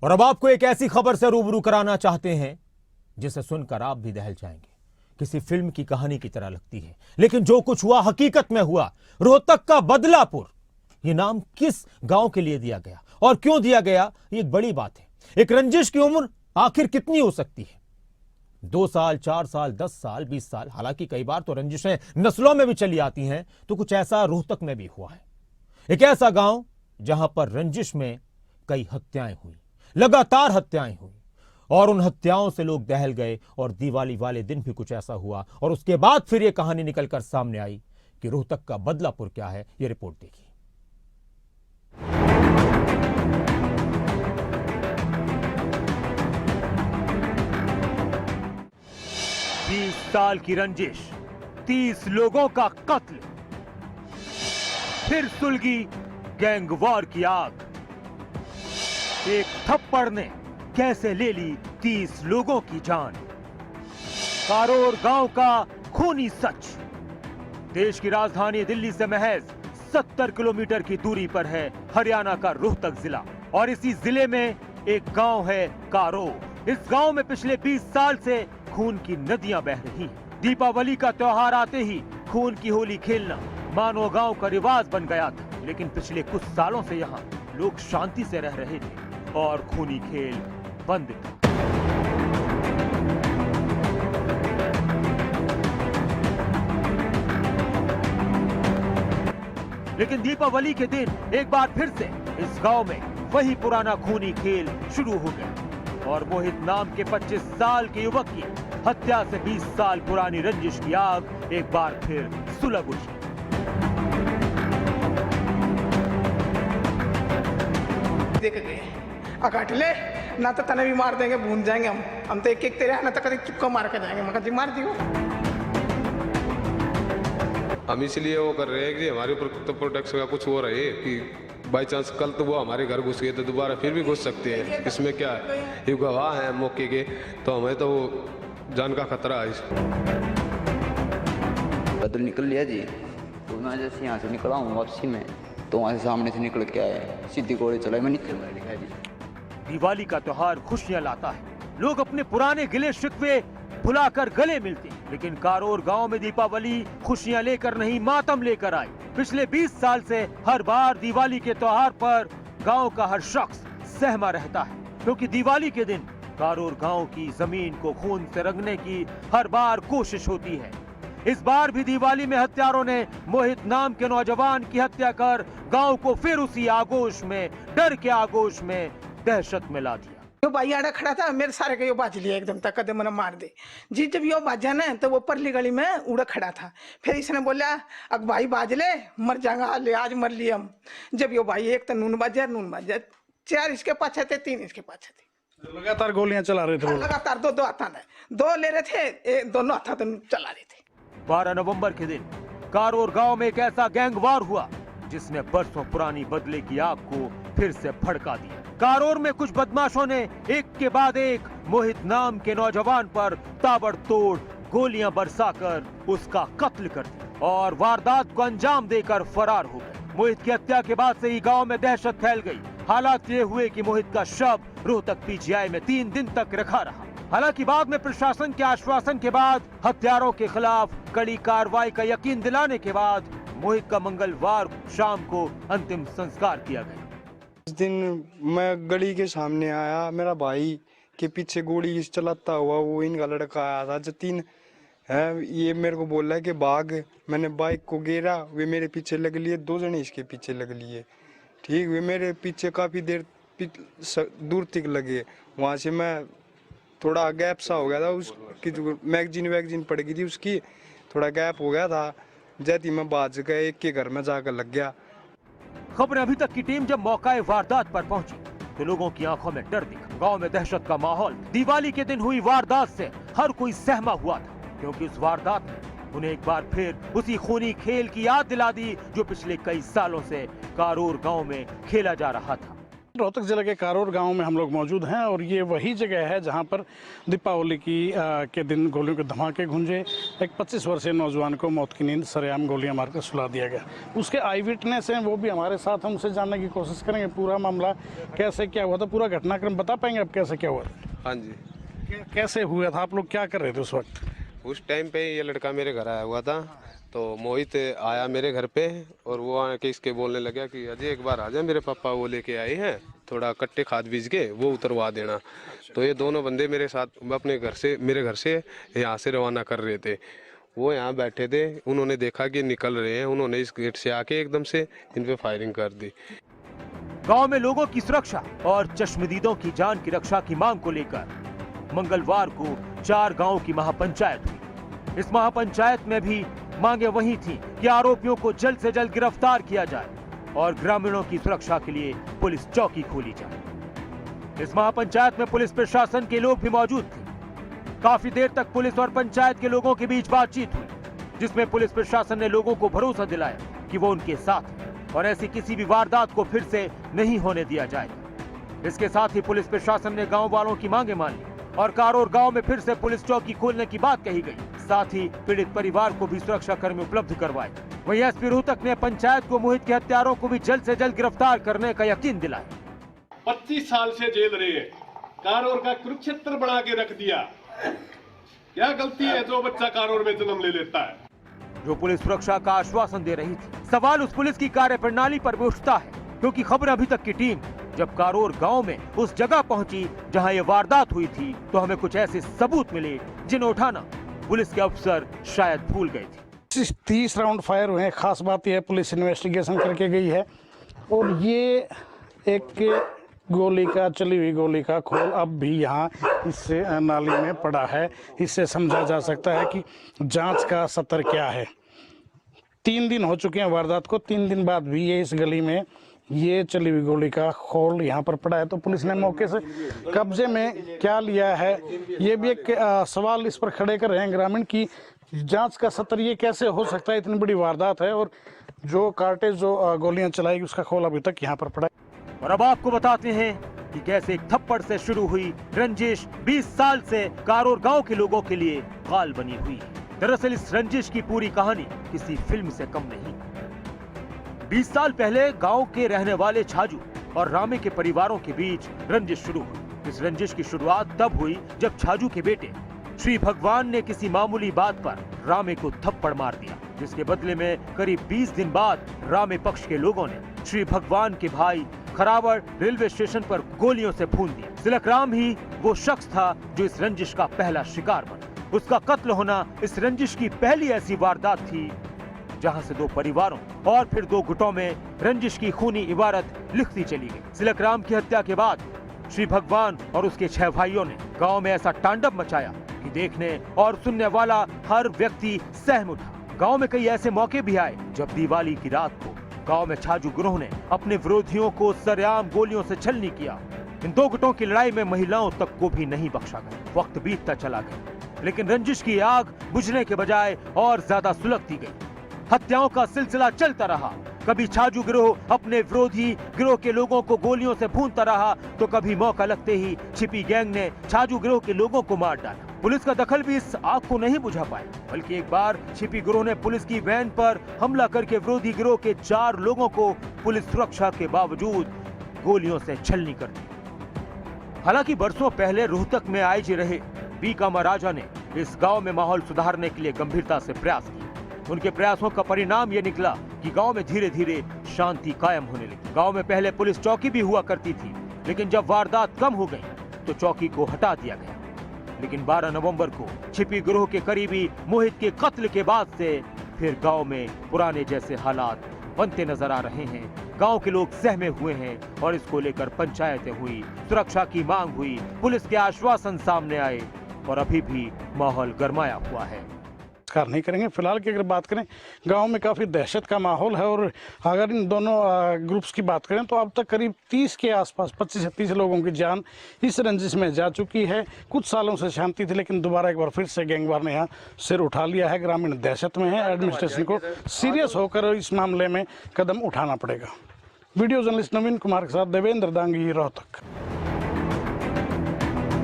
और अब आपको एक ऐसी खबर से रूबरू कराना चाहते हैं जिसे सुनकर आप भी दहल जाएंगे। किसी फिल्म की कहानी की तरह लगती है, लेकिन जो कुछ हुआ हकीकत में हुआ। रोहतक का बदलापुर, यह नाम किस गांव के लिए दिया गया और क्यों दिया गया, ये एक बड़ी बात है। एक रंजिश की उम्र आखिर कितनी हो सकती है? 2 साल, 4 साल, 10 साल, 20 साल। हालांकि कई बार तो रंजिशें नस्लों में भी चली आती हैं, तो कुछ ऐसा रोहतक में भी हुआ है। एक ऐसा गांव जहां पर रंजिश में कई हत्याएं हुई, लगातार हत्याएं हुई, और उन हत्याओं से लोग दहल गए। और दिवाली वाले दिन भी कुछ ऐसा हुआ, और उसके बाद फिर यह कहानी निकलकर सामने आई कि रोहतक का बदलापुर क्या है। यह रिपोर्ट देखिए। 20 साल की रंजिश, 30 लोगों का कत्ल, फिर सुलगी गैंगवार की आग। एक थप्पड़ ने कैसे ले ली 30 लोगों की जान। कारोर गांव का खूनी सच। देश की राजधानी दिल्ली से महज 70 किलोमीटर की दूरी पर है हरियाणा का रोहतक जिला, और इसी जिले में एक गांव है कारोर। इस गांव में पिछले 20 साल से खून की नदियां बह रही हैं। दीपावली का त्योहार आते ही खून की होली खेलना मानो गांव का रिवाज बन गया था। लेकिन पिछले कुछ सालों से यहाँ लोग शांति से रह रहे थे और खूनी खेल बंद था। लेकिन दीपावली के दिन एक बार फिर से इस गांव में वही पुराना खूनी खेल शुरू हो गया, और मोहित नाम के 25 साल के युवक की हत्या से 20 साल पुरानी रंजिश की आग एक बार फिर सुलग उठी। देख गए अकाट ले ना तो तने भी मार देंगे, भून जाएंगे हम तो एक एक तेरे ना तो कभी चुपका मार के जाएंगे। मगर जी मार दियो। हम इसलिए वो कर रहे हैं कि हमारे ऊपर तो प्रोटेक्शन का कुछ हो रहा है कि बाई चांस कल तो वो हमारे घर घुस गए तो दोबारा फिर भी घुस सकते हैं। इसमें क्या है, ये गवाह है मौके के, तो हमें तो वो जान का खतरा है। बदल निकल लिया जी, तो मैं जैसे यहाँ से निकला हूँ वापसी में, तो वहाँ से सामने से निकल के आए, सीधी गोली चलाई, मैं नीचे मर गया जी। दिवाली का त्योहार खुशियां लाता है, लोग अपने पुराने गिले शिकवे भुलाकर गले मिलते हैं। लेकिन कारोर गांव में दीपावली खुशियां लेकर नहीं, मातम लेकर आई। पिछले 20 साल से हर बार दिवाली के त्योहार पर गांव का हर शख्स सहमा रहता है, क्योंकि दिवाली के दिन कारोर गांव की जमीन को खून से रंगने की हर बार कोशिश होती है। इस बार भी दिवाली में हत्यारों ने मोहित नाम के नौजवान की हत्या कर गांव को फिर उसी आगोश में, डर के आगोश में, दहशत में ला दिया। यो भाई आड़ा खड़ा था, मेरे सारे को यो बाज लिया एकदम तक, कदम मैंने मार दे जी। जब यो बाजा ना तो वो परली गली में उड़ा खड़ा था। फिर इसने बोला अब भाई बाज ले, मर जाएगा ले, आज मर लिए हम। जब यो भाई एक तो नून बाजा 4 इसके पाछे थे, 3 इसके पाछे थे। लगातार गोलियां चला रहे थे, लगातार दो हाथा ने 2 ले रहे थे, दोनों हाथा तो चला रहे थे। 12 नवंबर के दिन कारोर गांव में एक ऐसा गैंगवार हुआ जिसने बरसों पुरानी बदले की आग को फिर से भड़का दिया। कारोर में कुछ बदमाशों ने एक के बाद एक मोहित नाम के नौजवान पर ताबड़तोड़ गोलियां बरसाकर उसका कत्ल कर दिया और वारदात को अंजाम देकर फरार हो गए। मोहित की हत्या के बाद से ही गांव में दहशत फैल गई। हालात ये हुए कि मोहित का शव रोहतक पीजीआई में 3 दिन तक रखा रहा। हालांकि बाद में प्रशासन के आश्वासन के बाद, हत्यारों के खिलाफ कड़ी कार्रवाई का यकीन दिलाने के बाद मोहित का मंगलवार शाम को अंतिम संस्कार किया गया। इस दिन मैं गली के सामने आया, मेरा भाई के पीछे गोली चलाता हुआ वो इनका लड़का आया था, जतीन है। ये मेरे को बोल रहा है कि भाग। मैंने बाइक को गिरा, वे मेरे पीछे लग लिए, 2 जने इसके पीछे लग लिए। ठीक, वे मेरे पीछे काफी देर दूर तक लगे। वहाँ से मैं थोड़ा गैप सा हो गया था, उसकी मैगजीन पड़ गई थी उसकी, थोड़ा गैप हो गया था। जैसे मैं बाज गया, एक के घर में जाकर लग गया। खबरें अभी तक की टीम जब मौका वारदात पर पहुंची तो लोगों की आंखों में डर दिखा। गांव में दहशत का माहौल। दिवाली के दिन हुई वारदात से हर कोई सहमा हुआ था, क्योंकि उस वारदात ने उन्हें एक बार फिर उसी खूनी खेल की याद दिला दी जो पिछले कई सालों से कारोर गांव में खेला जा रहा था। रोहतक जिले के कारोर गांव में हम लोग मौजूद हैं और ये वही जगह है जहां पर दीपावली के दिन गोलियों के धमाके गूंजे। एक 25 वर्षीय नौजवान को मौत की नींद सरेआम गोलियां मारकर सुला दिया गया। उसके आई विटनेस हैं, वो भी हमारे साथ, हम उनसे जानने की कोशिश करेंगे पूरा मामला कैसे क्या हुआ था, पूरा घटनाक्रम बता पाएंगे आप कैसे क्या हुआ था? हाँ जी, कैसे हुआ था, आप लोग क्या कर रहे थे उस वक्त? उस टाइम पे ये लड़का मेरे घर आया हुआ था, तो मोहित आया मेरे घर पे और वो आके इसके बोलने लगा कि अजय एक बार आ जा, मेरे पापा वो लेके आए हैं थोड़ा कट्टे खाद बीज के, वो उतरवा देना। तो ये दोनों बंदे मेरे साथ मेरे घर से यहाँ से रवाना कर रहे थे। वो यहाँ बैठे थे, उन्होंने देखा कि निकल रहे हैं, उन्होंने इस गेट से आके एकदम से इन पे फायरिंग कर दी। गांव में लोगों की सुरक्षा और चश्मदीदों की जान की रक्षा की मांग को लेकर मंगलवार को 4 गांवों की महापंचायत हुई। इस महापंचायत में भी मांगे वही थी कि आरोपियों को जल्द से जल्द गिरफ्तार किया जाए और ग्रामीणों की सुरक्षा के लिए पुलिस चौकी खोली जाए। इस महापंचायत में पुलिस प्रशासन के लोग भी मौजूद थे। काफी देर तक पुलिस और पंचायत के लोगों के बीच बातचीत हुई, जिसमें पुलिस प्रशासन ने लोगों को भरोसा दिलाया कि वो उनके साथ है और ऐसी किसी भी वारदात को फिर से नहीं होने दिया जाएगा। इसके साथ ही पुलिस प्रशासन ने गाँव वालों की मांगे मान ली और कारोर गांव में फिर से पुलिस चौकी खोलने की बात कही गई। साथ ही पीड़ित परिवार को भी सुरक्षा कर्मी उपलब्ध करवाए। वहीं एसपी रोहतक ने पंचायत को मोहित के हत्यारों को भी जल्द से जल्द गिरफ्तार करने का यकीन दिलाया। 25 साल से जेल रहे हैं, कारोर का कुरुक्षेत्र बना के रख दिया। क्या गलती है जो बच्चा कारोर में जन्म ले लेता है? जो पुलिस सुरक्षा का आश्वासन दे रही थी, सवाल उस पुलिस की कार्यप्रणाली पर भी उठता है, क्योंकि खबर अभी तक की टीम जब कारोर गांव में उस जगह पहुंची जहां ये वारदात हुई थी, तो हमें कुछ ऐसे सबूत मिले जिन्हें उठाना पुलिस के अफसर शायद भूल गए थे। 30 राउंड फायर हुए हैं। खास बात यह है पुलिस इन्वेस्टिगेशन करके गई है और ये एक चली हुई गोली का खोल अब भी यहाँ इस नाली में पड़ा है। इससे समझा जा सकता है कि जांच का स्तर क्या है। 3 दिन हो चुके हैं वारदात को, 3 दिन बाद भी ये इस गली में ये चली हुई गोली का खोल यहाँ पर पड़ा है। तो पुलिस ने मौके से कब्जे में क्या लिया है, ये भी एक सवाल इस पर खड़े कर रहे हैं ग्रामीण की जांच का स्तर ये कैसे हो सकता है, इतनी बड़ी वारदात है और जो कार्टेज जो गोलियां चलाई उसका खोल अभी तक यहाँ पर पड़ा है। और अब आपको बताते हैं कि कैसे एक थप्पड़ से शुरू हुई रंजिश 20 साल से कारोर गांव के लोगों के लिए काल बनी हुई है। दरअसल इस रंजिश की पूरी कहानी किसी फिल्म से कम नहीं। 20 साल पहले गांव के रहने वाले छाजू और रामे के परिवारों के बीच रंजिश शुरू हुई। इस रंजिश की शुरुआत तब हुई जब छाजू के बेटे श्री भगवान ने किसी मामूली बात पर रामे को थप्पड़ मार दिया, जिसके बदले में करीब 20 दिन बाद रामे पक्ष के लोगों ने श्री भगवान के भाई खरावड़ रेलवे स्टेशन पर गोलियों से भून दिया। तिलकराम ही वो शख्स था जो इस रंजिश का पहला शिकार बना। उसका कत्ल होना इस रंजिश की पहली ऐसी वारदात थी जहां से 2 परिवारों और फिर 2 गुटों में रंजिश की खूनी इबारत लिखती चली गई। तिलकराम की हत्या के बाद श्री भगवान और उसके 6 भाइयों ने गांव में ऐसा तांडव मचाया कि देखने और सुनने वाला हर व्यक्ति सहम उठा। गांव में कई ऐसे मौके भी आए जब दिवाली की रात को गांव में छाजू गिरोह ने अपने विरोधियों को सरेआम गोलियों से छलनी किया। इन 2 गुटों की लड़ाई में महिलाओं तक को भी नहीं बख्शा गया। वक्त बीतता चला गया, लेकिन रंजिश की आग बुझने के बजाय और ज्यादा सुलगती गई। हत्याओं का सिलसिला चलता रहा। कभी छाजू गिरोह अपने विरोधी गिरोह के लोगों को गोलियों से भूनता रहा, तो कभी मौका लगते ही छिपी गैंग ने छाजू गिरोह के लोगों को मार डाला। पुलिस का दखल भी इस आग को नहीं बुझा पाया, बल्कि एक बार छिपी गिरोह ने पुलिस की वैन पर हमला करके विरोधी गिरोह के 4 लोगों को पुलिस सुरक्षा के बावजूद गोलियों से छलनी कर दी। हालांकि बरसों पहले रोहतक में आईजी रहे बी कामराजा ने इस गांव में माहौल सुधारने के लिए गंभीरता से प्रयास किए। उनके प्रयासों का परिणाम ये निकला कि गांव में धीरे धीरे शांति कायम होने लगी। गांव में पहले पुलिस चौकी भी हुआ करती थी, लेकिन जब वारदात कम हो गई तो चौकी को हटा दिया गया। लेकिन 12 नवंबर को छिपी गिरोह के करीबी मोहित के कत्ल के बाद से फिर गांव में पुराने जैसे हालात बनते नजर आ रहे हैं। गांव के लोग सहमे हुए हैं और इसको लेकर पंचायतें हुई, सुरक्षा की मांग हुई, पुलिस के आश्वासन सामने आए और अभी भी माहौल गरमाया हुआ है। नहीं करेंगे। फिलहाल की अगर बात करें, गांव में काफ़ी दहशत का माहौल है और अगर इन दोनों ग्रुप्स की बात करें तो अब तक करीब 30 के आसपास 25 से 30 लोगों की जान इस रंजिश में जा चुकी है। कुछ सालों से शांति थी, लेकिन दोबारा एक बार फिर से गैंगवार ने यहाँ सिर उठा लिया है। ग्रामीण दहशत में है। एडमिनिस्ट्रेशन को सीरियस होकर इस मामले में कदम उठाना पड़ेगा। वीडियो जर्नलिस्ट नवीन कुमार के साथ देवेंद्र दांगी, रोहतक।